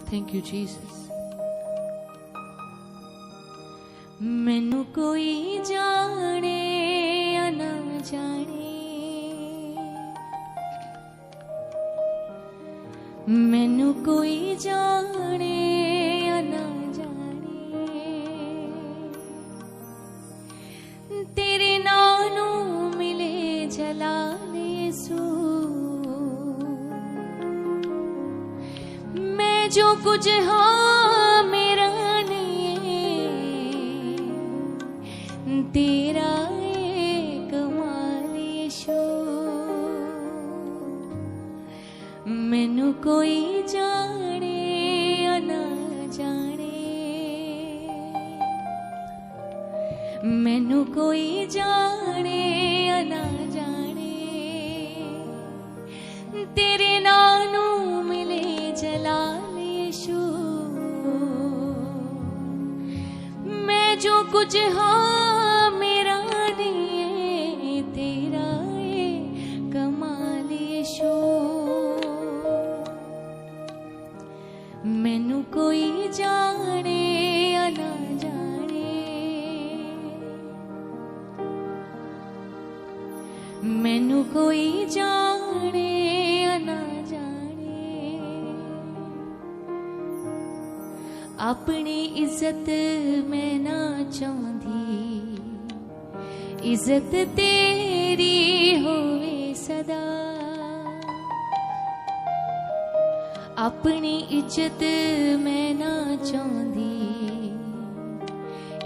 Thank you Jesus. मैनू कोई जाने या ना जाने, मैनू कोई जाने या ना जाने, तेरे नानू मिले जलाले यीशु। मैं जो कुछ हाँ मेरा तेरा कमाल यीशु। मैनू कोई जाने या ना जाने, मैनू कोई जाने या ना जाने, तेरे नानू मिले जलाल यीशु। मैं जो कुछ हाँ मैनू कोई जाने या ना जाने, मैनू कोई जाने या ना जाने। अपनी इज्जत मैं ना चाहती, इज्जत तेरी होवे सदा। अपनी इज्जत मैं ना चाहती,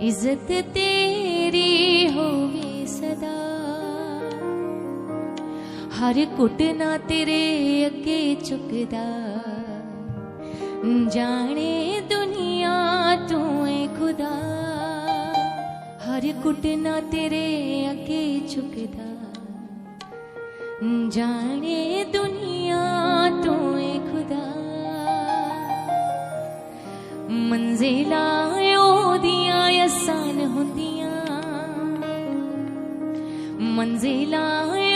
इज्जत तेरी होवे सदा। हर घुटना तेरे अगे झुकदा, जाने दुनिया तू है खुदा। हर घुटना तेरे अगे झुकदा, जाने दुनिया तू है खुदा। मंजिलां ओदियां आसान हुंदियां, मंजिलां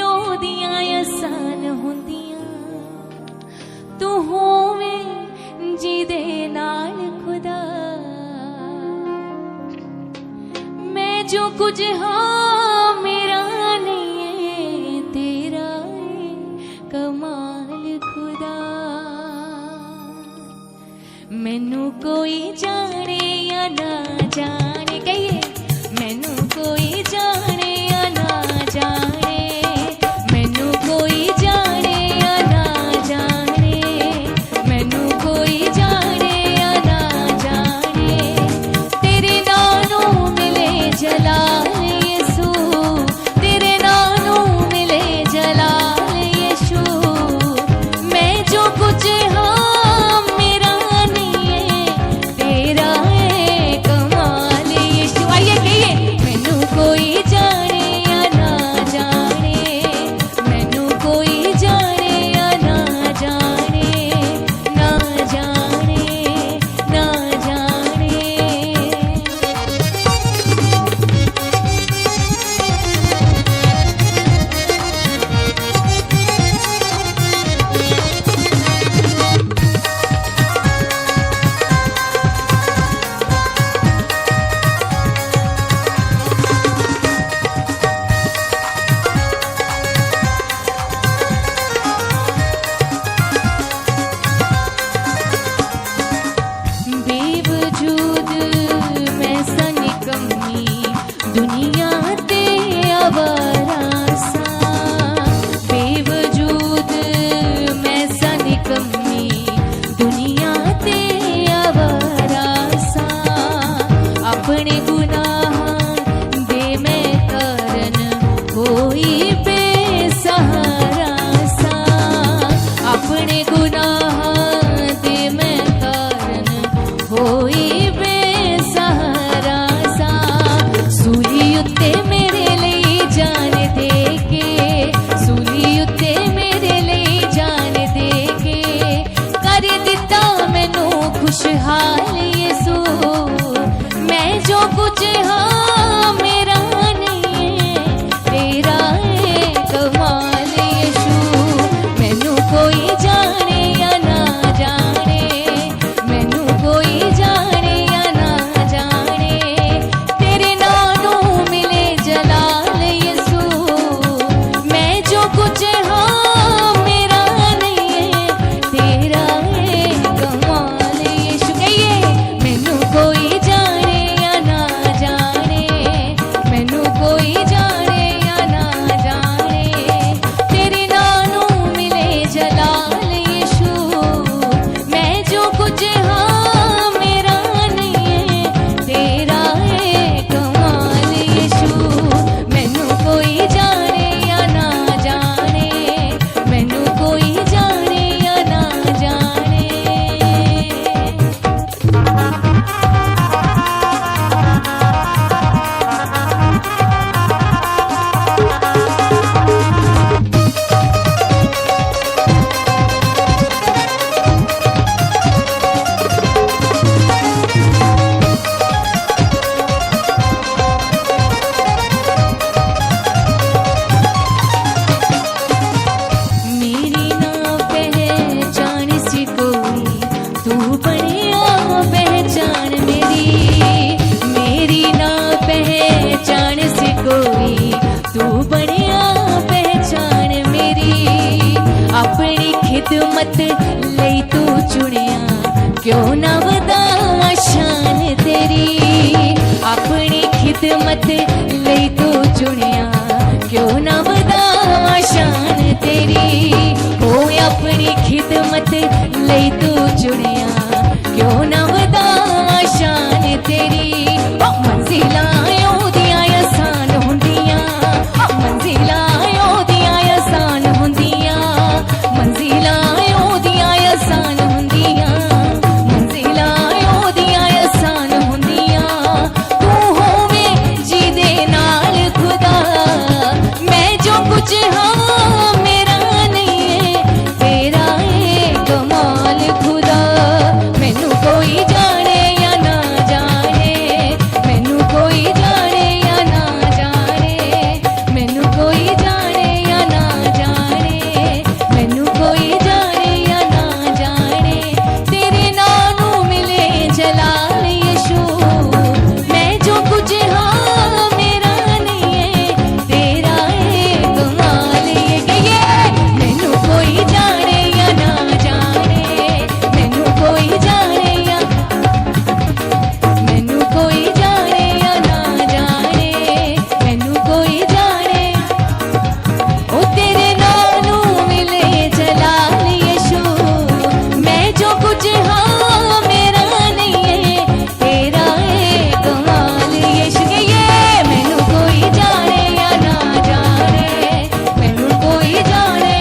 ओदियां आसान हुंदियां। तू होवें जिदे नाल खुदा। मैं जो कुछ हाँ मेरा नहीं है, तेरा है कमाल खुदा। मैनू कोई जाने या ना जाने, कहिए मैनू कोई जाने या ना जाने, मैनू कोई जाने या ना जाने, मैनू कोई जाने या ना जाने। तेरे नानू मिले जलाल यीशु, तेरे नानू मिले जलाल यीशु। मैं जो कुछ हाँ कोई जाने या ना जाने। तू बनिया पहचान मेरी, मेरी ना पहचान सी कोई, तू बनिया पहचान मेरी। अपनी खिदमत लई तू चुनिया, क्यों ना वधां शान तेरी। अपनी खिदमत लई तू चुनिया, क्यों ना वधां शान तेरी। ओ अपनी खिदमत लई तू चुनिया, क्यों ना वधां शान तेरी। मंजिलां ओदियां आसान हुंदियां, मंजिलां ओदियां आसान हुंदियां, मंजिलां ओदियां आसान हुंदियां, मंजिलां ओदियां आसान हुंदियां। तू होवे जिहदे नाल खुदा, मैं जो कुछ हाँ मेरा नहीं है, तेरा है कमाल खुदा। मैनू कोई जाने या ना जाने, मैनू कोई जाने या ना जाने, मैनू कोई जाने या ना जाने, मैनू कोई जाने या ना जाने। तेरे नानू मिले जलाल यीशु, मैं जो कुछ हाँ मेरा नहीं है, तेरा है कमाल ये। मैनू कोई जाने या ना जाने, मैनू कोई जाने या, मैनू कोई जाने या ना जाने, मैनू कोई जाने। ओ तेरे नानू मिले जलाल यीशु, मैं जो कुछ हाँ मेरा नहीं है, तेरा है कमाल यीशु। ये मैनू कोई जाने या ना जाने, मैनू कोई जाने,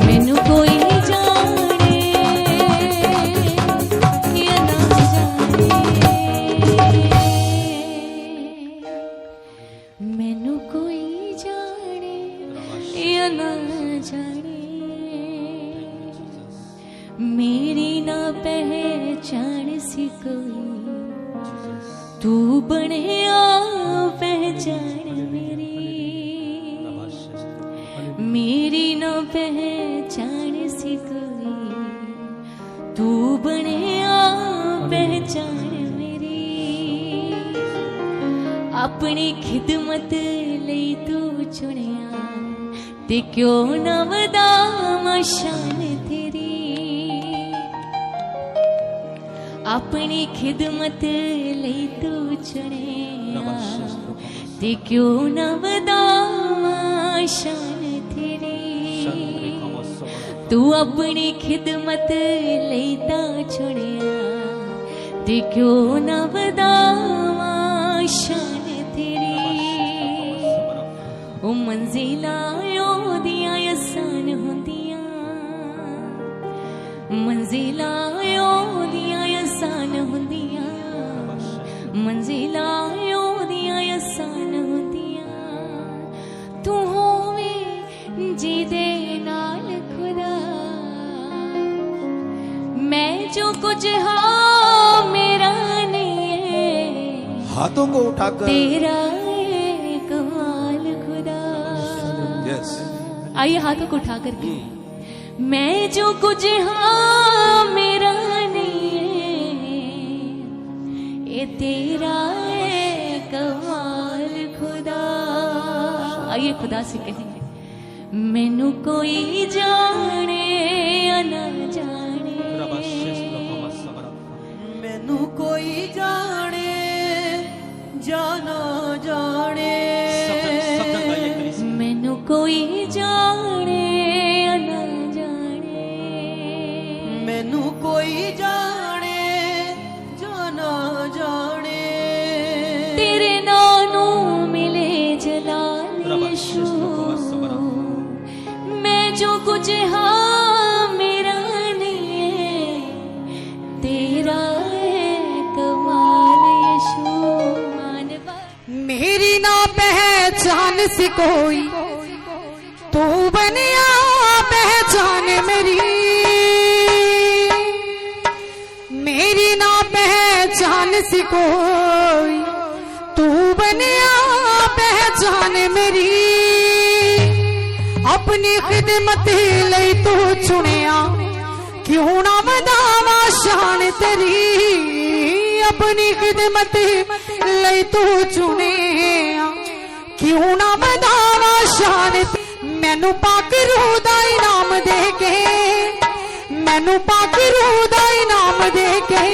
मैनू कोई जाने या ना जाने, मैनू कोई जाने या ना जाने। मेरी ना पहचान सी कोई, तू बनिया पहचान मेरी, मेरी ना पहचान सी कोई, तू बनिया पहचान मेरी। अपनी खिदमत लई तू चुनिया, ते क्यों ना वधां शान तेरी। अपनी खिदमत लई तू चुनिया, ते क्यों ना वधां शान तेरी। तू अपनी खिदमत लई ता चुनिया, ते क्यों ना वधां शान तेरी। ओ मंजिलां ओदियां आसान हुंदियां, मंजिलां ओदियां आसान हुंदियां, मंजिलां ओदियां आसान हुंदियां। तू होवे जिहदे नाल खुदा, मैं जो कुछ हाँ मेरा नहीं है, हाथों को उठाकर तेरा है कमाल खुदा। आइए हाथों को उठा करके, मैं जो कुछ हाँ मेरा नहीं है, ये तेरा है कमाल खुदा। आइए खुदा से कहेंगे, मैनू कोई जाने या ना जाने, मैनू कोई जाने जाना जाने, मैनू कोई जाने या ना जाने, मैनू कोई जाने जाना जाने। तेरे नानू मिले जलाल यीशु, मैं जो कुछ हाँ मेरा नहीं है, तेरा है कमाल यीशु। मेरी ना पहचान सी कोई, तू बनिया पहचान मेरी, मेरी ना पहचान सी कोई, तू बनिया पहचान मेरी। अपनी खिदमत लई तू चुनिया, क्यों ना वधावा शान तेरी अपनी खिदमत लई तू चुने क्यों ना वधावा शान मैनू पाक रूह दा इनाम दे के मैनू पाक रूह दा इनाम दे के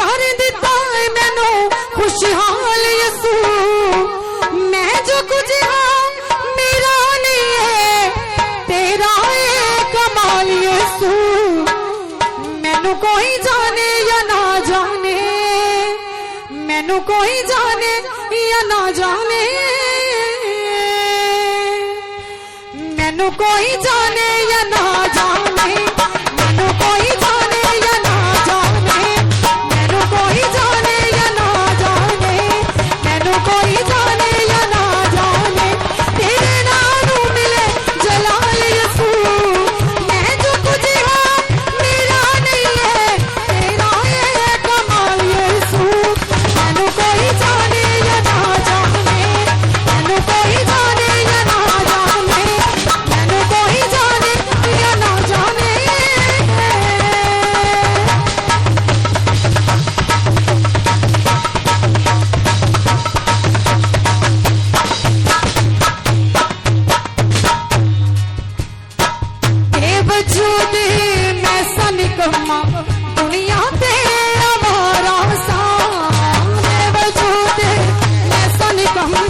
कर दिता है मैनू खुशहाल यसू मैं जो कुछ हाँ मेरा नहीं है तेरा है कमाल यसू मैनू कोई जाने या ना जाने मैनू कोई जाने या ना जाने मैनू कोई जाने या ना जाने मैनू कोई जाने या ना जाने मैनू कोई जाने या ना जाने मैनू कोई जाने या ना जाने तेरे नाम मिले जलाल यसू मैं जो कुछ हाँ मेरा नहीं है तेरा है कमाल यसू मैनू कोई जाने या ना जाने मैनू कोई जाने या ना जाने मैनू कोई जाने या ना जाने बेवजूद मैं सा निकम्मा दुनिया ते आवारा सा बेवजूद मैं सा निकम्मा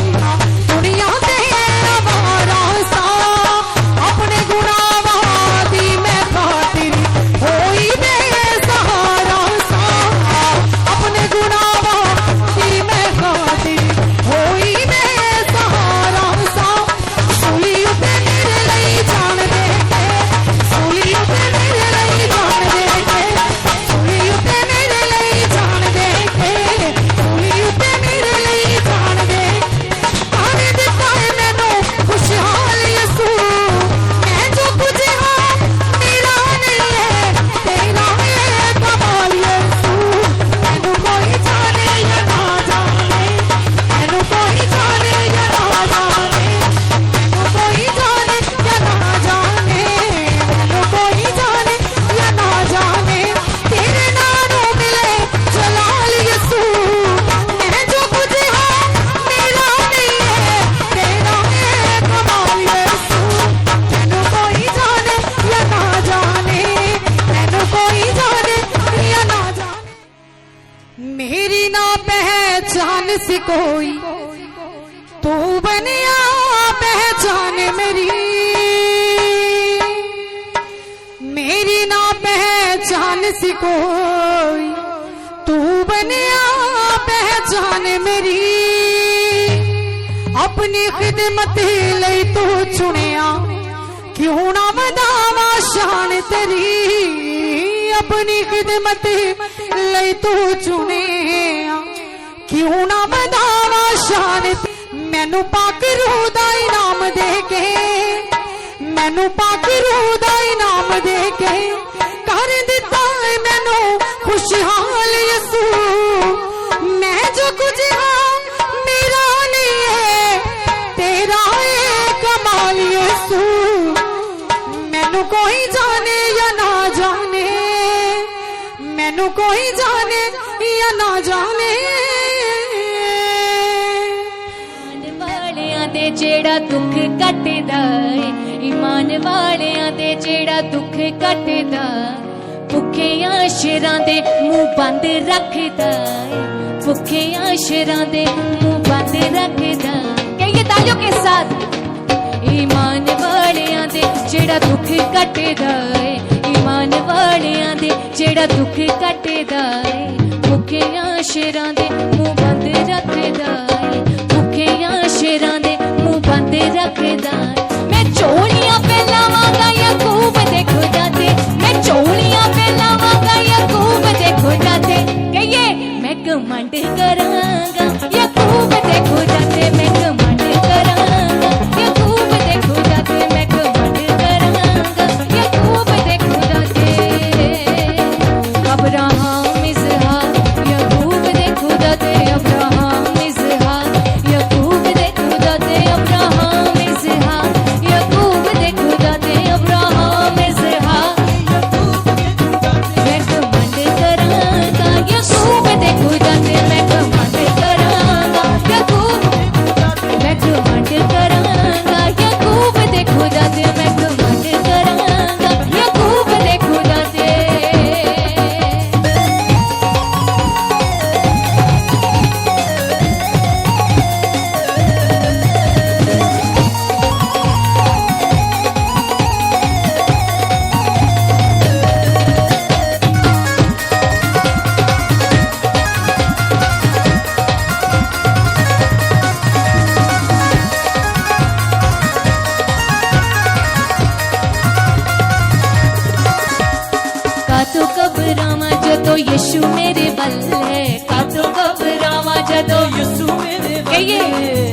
दुनिया ते आवारा सा अपने गुनाहों दी मैं खातिर होई बेसहारा सा अपने गुनाहों दी मैं खातिर होई बेसहारा सा सूली उते मेरे लिए जान दे सूली उते मेरे लिए जान दे सूली उते मेरे लिए जान दे सूली उते मेरे लिए जान दे कर दिता है मैनू खुशहाल यसू मैं जो कुछ हाँ मेरा नहीं है तेरा है कमाल यसू मैनू कोई जाने या ना जाने मैनू कोई जाने या ना जाने मैनू कोई जाने या ना जाने मैनू कोई जाने या ना जाने तेरे नाम मिले जलाल यसू मैं जो कुछ हाँ मेरा नहीं है तेरा है कमाल यसू मैनू कोई जाने या ना जाने मैनू कोई जाने या ना जाने मेरी ना पहचान सी कोई तू बनिया पहचान मेरी ना पहचान सी कोई तू बनिया पहचान मेरी अपनी खिदमत लई तू चुनिया क्यों ना वधावा शान तेरी अपनी खिदमत लई तू चुने क्यों ना वधावा शान मैनू पाक रूह दा इनाम दे के मैनू पाक रूह दा इनाम दे के कर दिता है मैनू खुशहाल यसू मैं जो कुछ हाँ मेरा नहीं है तेरा है कमाल यसू मैनू कोई जाने या ना जाने मैनू कोई जाने या ना जाने वालियां दे जेड़ा दुख कटदा ए ईमान वालियां दे जेड़ा दुख कटदा भुखे आशरां दे मुंह बंद रखदा ए भुखे आशरां दे मुंह बंद रखदा कहिए तालियों के साथ ईमान वालियां दे जेड़ा दुख कटदा ए ईमान वालियां दे जेड़ा दुख कटदा ए भुखे आशरां दे मुंह बंद रखदा ए भुखे आशरां दे मुंह बंद रखदा मैं चोलियां पे लावांगा याकूब दे खुदा ते मैं चोलियां पे लावांगा याकूब दे खुदा ते कहिए मैं घमंड करांगा याकूब दे खुदा ते मैं घमंड करांगा याकूब दे खुदा ते मैं घमंड करांगा याकूब दे खुदा ते अब्राहम इसहाक याकूब दे खुदा ते अब्राहम इसहाक याकूब दे खुदा ते अब्राहम इसहाक याकूब दे खुदा ते अब्राहम इसहाक जदों यीशु मेरे वल है कातों घबरावां जदों यीशु मेरे वल कहिए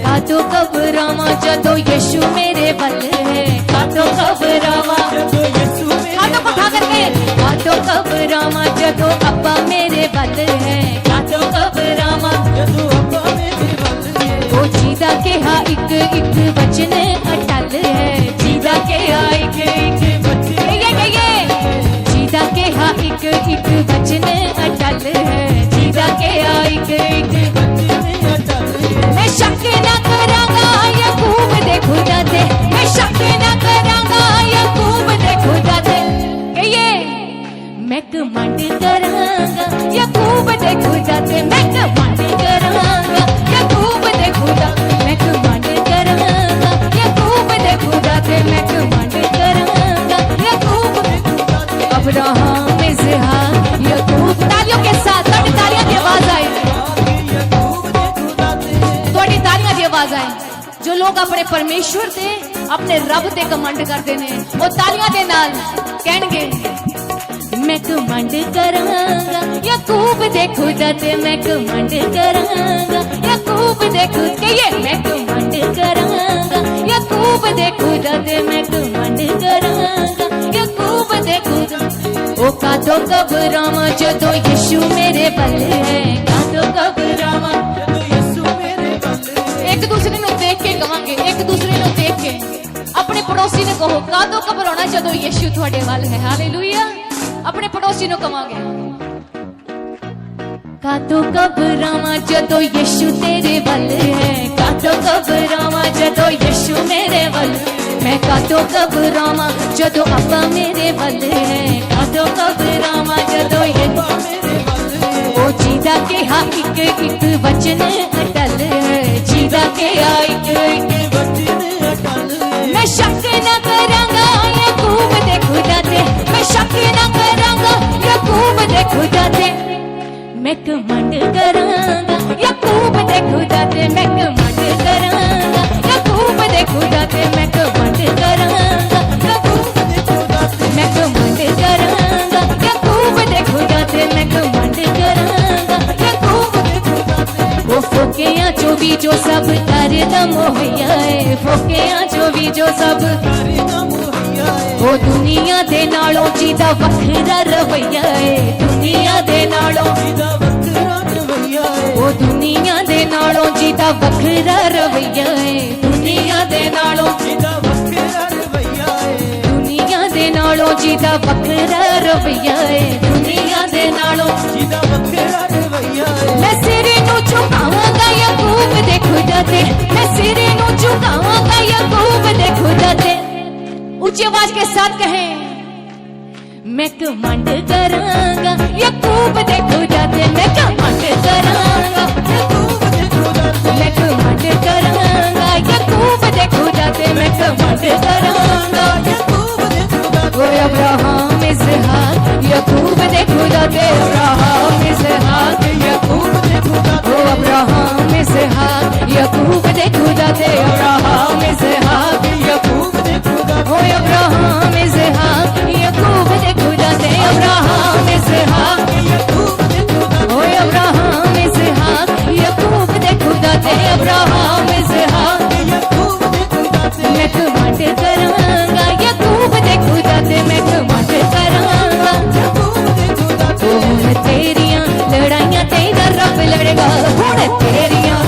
कातों घबरावां जदों यीशु मेरे वल है कातों घबरावां जदों यीशु मेरे कातों पठा करके कातों घबरावां जदों अब्बा मेरे वल है कातों घबरावां जदों अब्बा मेरे वल है ओ जीदा के हा एक एक वचन अटल है जीदा के हा एक एक बच्चे जीदा के हा एक एक वचन अटल है जीदा के हा एक एक बच्चे में अटल है मैं शक न करांगा याकूब दे खुदा ते मैं शक न करांगा याकूब दे खुदा ते कहिए मैं कमांड करांगा याकूब दे खुदा ते मैं कमांड करांगा याकूब दे खुदा मैं कमांड करांगा याकूब दे खुदा ते मैं कमांड करांगा याकूब दे खुदा ते अब्राहम इसहाक याकूब तालियों के साथ थोड़ी तालियां की आवाज आए थोड़ी तालियां की आवाज आए जो लोग अपने परमेश्वर ते अपने रब ते कमांड करते ने वो तालियां दे नाल कहणगे मैं कमांड करांगा याकूब दे खुदा ते मैं कमांड करांगा याकूब दे खुदा कहिए मैं कमांड करांगा याकूब दे खुदा ते मैं कमांड करांगा याकूब दे खुदा ओ कातों घबरावां जदों यीशु मेरे वल है कातों घबरावां जदों यीशु मेरे वल है एक दूसरे ਨੂੰ देख के कहांगे एक दूसरे ਨੂੰ देख के अपने पड़ोसी ने कहो कातों घबराना जदों यीशु ਤੁਹਾਡੇ ਵੱਲ है हालेलुया अपने पड़ोसी ਨੂੰ कहांगे कातों घबरावां जदों यीशु तेरे वल है कातों घबरावां जदों यीशु मेरे वल मैं कातों घबरावां जदों अब्बा मेरे वल है कातों घबरावां जदों अब्बा मेरे वल है ओ जीदा के हा एक एक वचन अटल है जीदा के हा एक एक बच्चे में अटल है मैं शक न करांगा याकूब दे खुदा ते मैं शक न करांगा याकूब दे खुदा ते मैं कमांड करांगा याकूब दे खुदा ते मैं कमांड करांगा याकूब दे खुदा ते मैं कमांड करांगा याकूब दे खुदा ते मैं कमांड करांगा याकूब दे खुदा ते मैं कमांड करांगा याकूब दे खुदा ते वो फोकियां जो भी जो सब करदा मोहया है फोकियां जो भी जो सब करदा मोहया है वो दुनिया दे नालों जीदा वखरा रवैया है दुनिया दे नालों जीदा वखरा रवैया है वो दुनिया दे नालों जीदा वखरा रवैया है दुनिया दे नालों जीदा वखरा रवैया है दुनिया दे नालों जीदा वखरा रवैया है दुनिया दे नालों जीदा वखरा रवैया है मैं सिरे नु झुकावांगा याकूब दे खुदा ते मैं सिरे नु झुकावांगा याकूब दे खुदा ते ऊंची आवाज के साथ कहें मैं कमांड करांगा याकूब दे खुदा ते मैं कमांड करांगा याकूब दे खुदा ते मैं कमांड करांगा याकूब दे खुदा ते मैं कमांड करांगा याकूब दे खुदा ओ अब्राहम इसहाक याकूब दे खुदा ते अब्राहम इसहाक याकूब दे खुदा ओ अब्राहम इसहाक याकूब दे खुदा ते अब्राहम इसहाक याकूब दे खुदा ओ अब्राहम इसहाक याकूब दे खुदा ते अब्राहम इसहाक याकूब दे खुदा ओ अब्राहम इसहाक याकूब दे खुदा ते अब्राहम इसहाक याकूब दे खुदा ते मैं कमांड करांगा याकूब दे खुदा ते मैं कमांड करांगा याकूब दे खुदा ते हुण तेरियां लड़ाइयां तेरा रब लड़ेगा हुण तेरियां